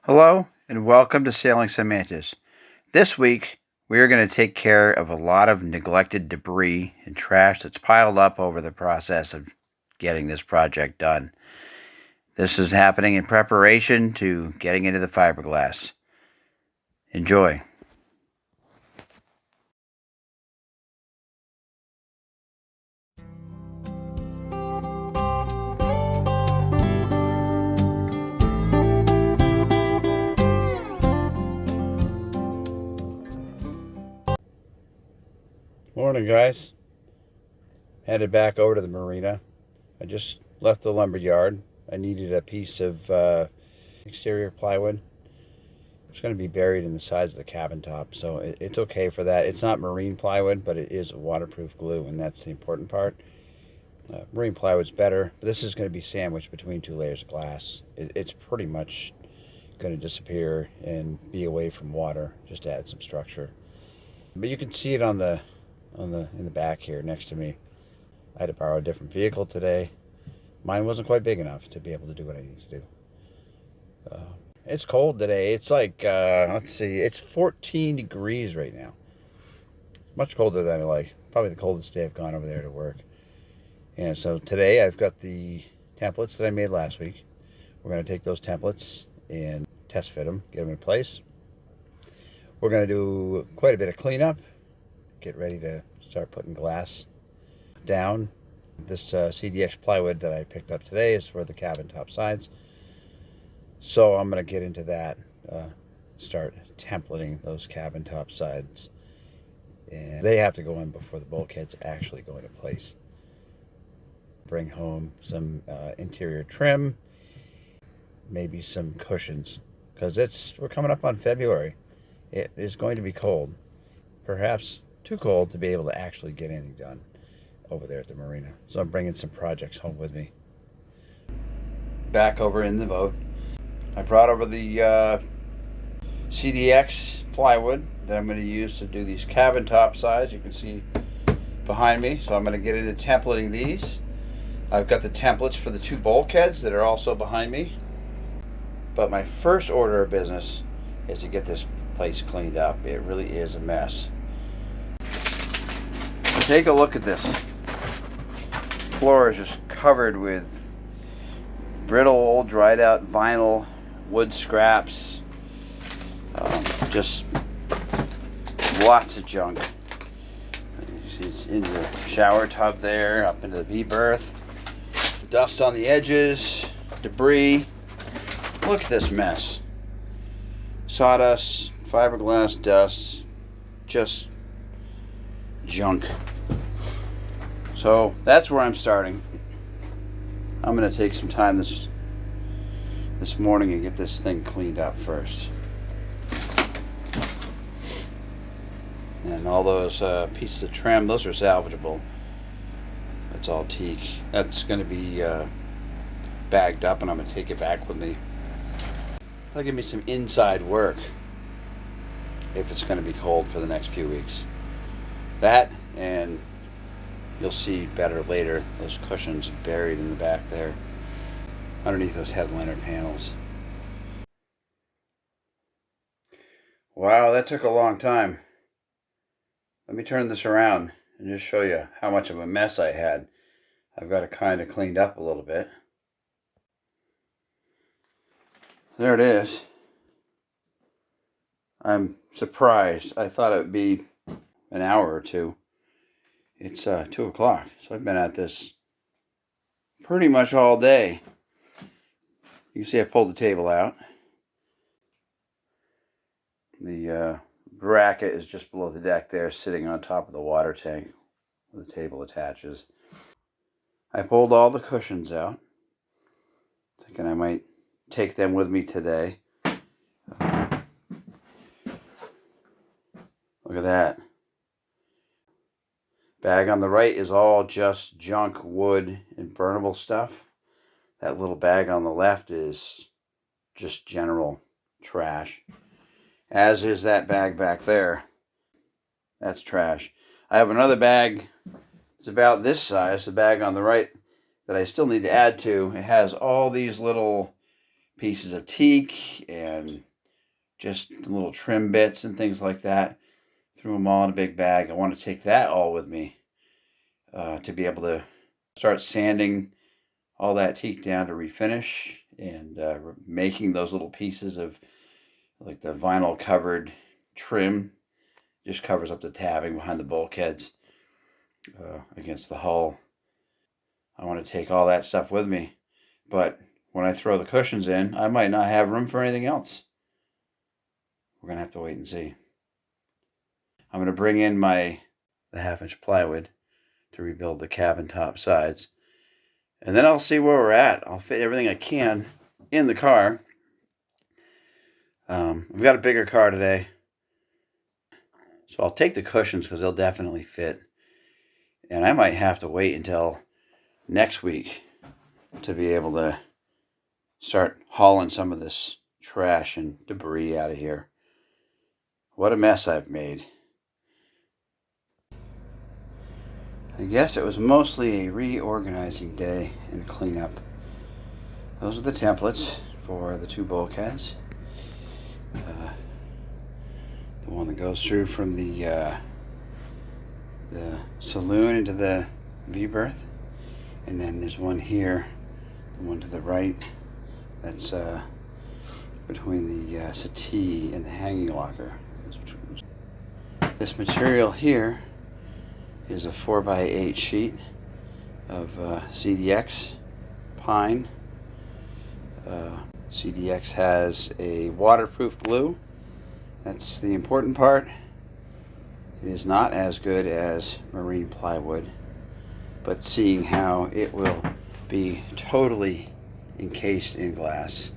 Hello and welcome to Sailing Semantics. This week we are going to take care of a lot of neglected debris and trash that's piled up over the process of getting this project done. This is happening in preparation to getting into the fiberglass. Enjoy. Morning, guys. Headed back over to the marina. I just left the lumber yard. I needed a piece of exterior plywood. It's going to be buried in the sides of the cabin top, so it's okay for that. It's not marine plywood, but it is a waterproof glue, and that's the important part. Marine plywood's better, but this is going to be sandwiched between two layers of glass. It's pretty much going to disappear and be away from water, just to add some structure. But you can see it in the back here next to me. I had to borrow a different vehicle today. Mine wasn't quite big enough to be able to do what I need to do. It's cold today. It's like, let's see, it's 14 degrees right now. Much colder than I like. Probably the coldest day I've gone over there to work. And so today I've got the templates that I made last week. We're going to take those templates and test fit them, get them in place. We're going to do quite a bit of cleanup, get ready to start putting glass down. This CDX plywood that I picked up today is for the cabin top sides. So I'm going to get into that, start templating those cabin top sides. And they have to go in before the bulkheads actually go into place. Bring home some interior trim, maybe some cushions, because we're coming up on February. It is going to be cold, perhaps too cold to be able to actually get anything done over there at the marina. So I'm bringing some projects home with me. Back over in the boat, I brought over the CDX plywood that I'm going to use to do these cabin top sides. You can see behind me. So I'm going to get into templating these. I've got the templates for the two bulkheads that are also behind me. But my first order of business is to get this place cleaned up. It really is a mess. Take a look at this. Floor is just covered with brittle, old, dried out vinyl, wood scraps, just lots of junk. You see it's in the shower tub there, up into the V-berth. Dust on the edges, debris. Look at this mess. Sawdust, fiberglass dust, just junk. So that's where I'm starting. I'm going to take some time this morning and get this thing cleaned up first. And all those pieces of trim, those are salvageable. That's all teak. That's going to be bagged up, and I'm going to take it back with me. That'll give me some inside work if it's going to be cold for the next few weeks. That, and you'll see better later, those cushions buried in the back there, underneath those headliner panels. Wow, that took a long time. Let me turn this around and just show you how much of a mess I had. I've got it kind of cleaned up a little bit. There it is. I'm surprised. I thought it would be an hour or two. It's 2 o'clock, so I've been at this pretty much all day. You can see I pulled the table out. The bracket is just below the deck there, sitting on top of the water tank where the table attaches. I pulled all the cushions out, thinking I might take them with me today. Look at that. Bag on the right is all just junk, wood, and burnable stuff. That little bag on the left is just general trash. As is that bag back there. That's trash. I have another bag. It's about this size, the bag on the right, that I still need to add to. It has all these little pieces of teak and just little trim bits and things like that. Threw them all in a big bag. I want to take that all with me to be able to start sanding all that teak down to refinish and making those little pieces of like the vinyl covered trim. Just covers up the tabbing behind the bulkheads against the hull. I want to take all that stuff with me, but when I throw the cushions in, I might not have room for anything else. We're going to have to wait and see. I'm going to bring in the 1/2-inch plywood to rebuild the cabin top sides. And then I'll see where we're at. I'll fit everything I can in the car. I've got a bigger car today, so I'll take the cushions because they'll definitely fit. And I might have to wait until next week to be able to start hauling some of this trash and debris out of here. What a mess I've made. I guess it was mostly a reorganizing day and cleanup. Those are the templates for the 2 bulkheads. The one that goes through from the saloon into the V-berth, and then there's one here, the one to the right, that's between the settee and the hanging locker. This material here is a 4x8 sheet of CDX pine. CDX has a waterproof glue. That's the important part. It is not as good as marine plywood, but seeing how it will be totally encased in glass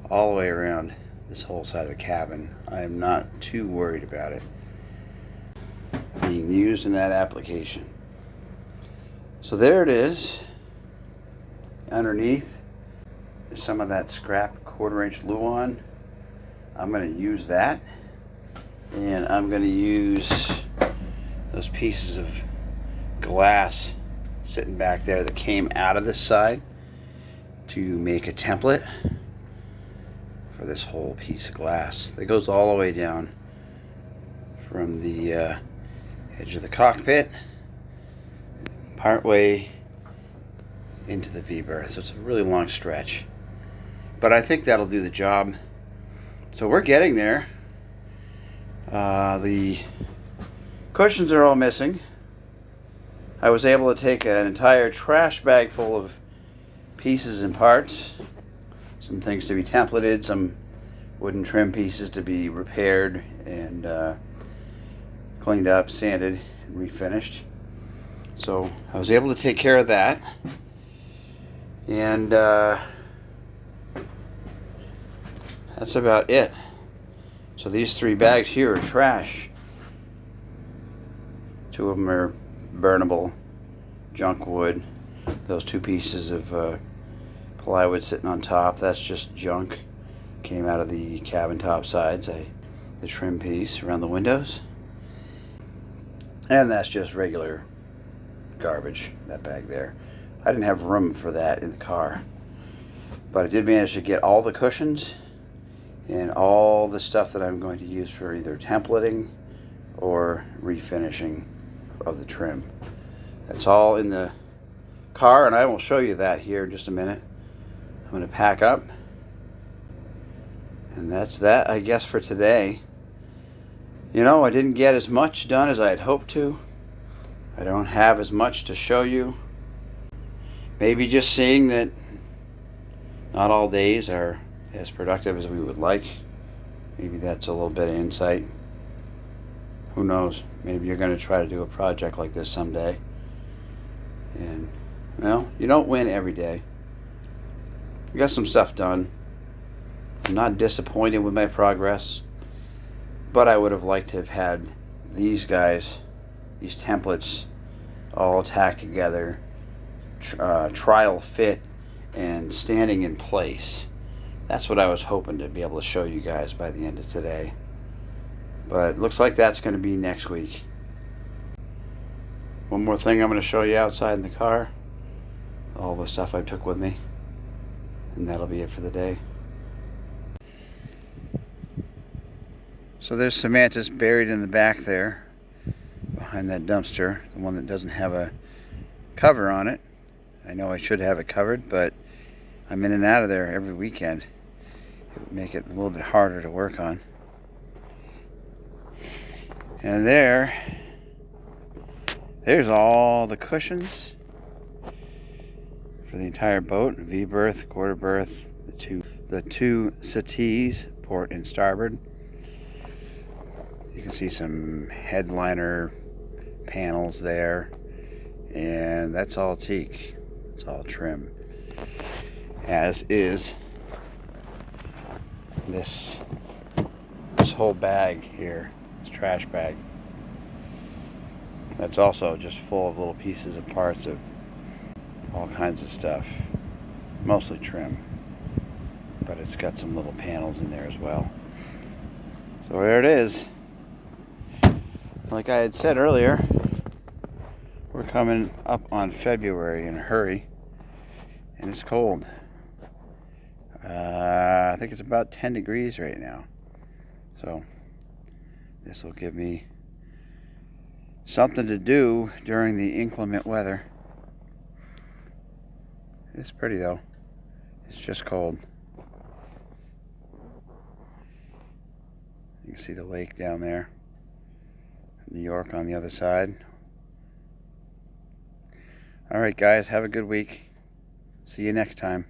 all the way around this whole side of the cabin, I am not too worried about it being used in that application. So there it is. Underneath there's some of that scrap 1/4-inch Luan. I'm going to use that, and I'm going to use those pieces of glass sitting back there that came out of this side to make a template for this whole piece of glass that goes all the way down from the edge of the cockpit partway into the V-berth. So it's a really long stretch, but I think that'll do the job. So we're getting there. The cushions are all missing. I was able to take an entire trash bag full of pieces and parts, some things to be templated, some wooden trim pieces to be repaired and cleaned up, sanded, and refinished. So I was able to take care of that, and that's about it. So these 3 bags here are trash. 2 of them are burnable junk wood. Those 2 pieces of plywood sitting on top, that's just junk. Came out of the cabin top sides. The trim piece around the windows. And that's just regular garbage, that bag there. I didn't have room for that in the car, but I did manage to get all the cushions and all the stuff that I'm going to use for either templating or refinishing of the trim. That's all in the car, and I will show you that here in just a minute. I'm going to pack up, and that's that, I guess, for today. You know, I didn't get as much done as I had hoped to. I don't have as much to show you. Maybe just seeing that not all days are as productive as we would like. Maybe that's a little bit of insight. Who knows? Maybe you're going to try to do a project like this someday. And, well, you don't win every day. I got some stuff done. I'm not disappointed with my progress, but I would have liked to have had these guys, these templates, all tacked together, trial fit, and standing in place. That's what I was hoping to be able to show you guys by the end of today. But it looks like that's going to be next week. One more thing I'm going to show you outside in the car. All the stuff I took with me. And that'll be it for the day. So there's Samantha's buried in the back there, behind that dumpster, the one that doesn't have a cover on it. I know I should have it covered, but I'm in and out of there every weekend. It would make it a little bit harder to work on. And there's all the cushions for the entire boat. V-berth, quarter berth, the two settees, port and starboard. You can see some headliner panels there, and that's all teak. It's all trim, as is this whole bag here, this trash bag. That's also just full of little pieces and parts of all kinds of stuff, mostly trim, but it's got some little panels in there as well. So there it is. Like I had said earlier, we're coming up on February in a hurry, and it's cold. I think it's about 10 degrees right now. So this will give me something to do during the inclement weather. It's pretty though. It's just cold. You can see the lake down there. New York on the other side. Alright guys, have a good week. See you next time.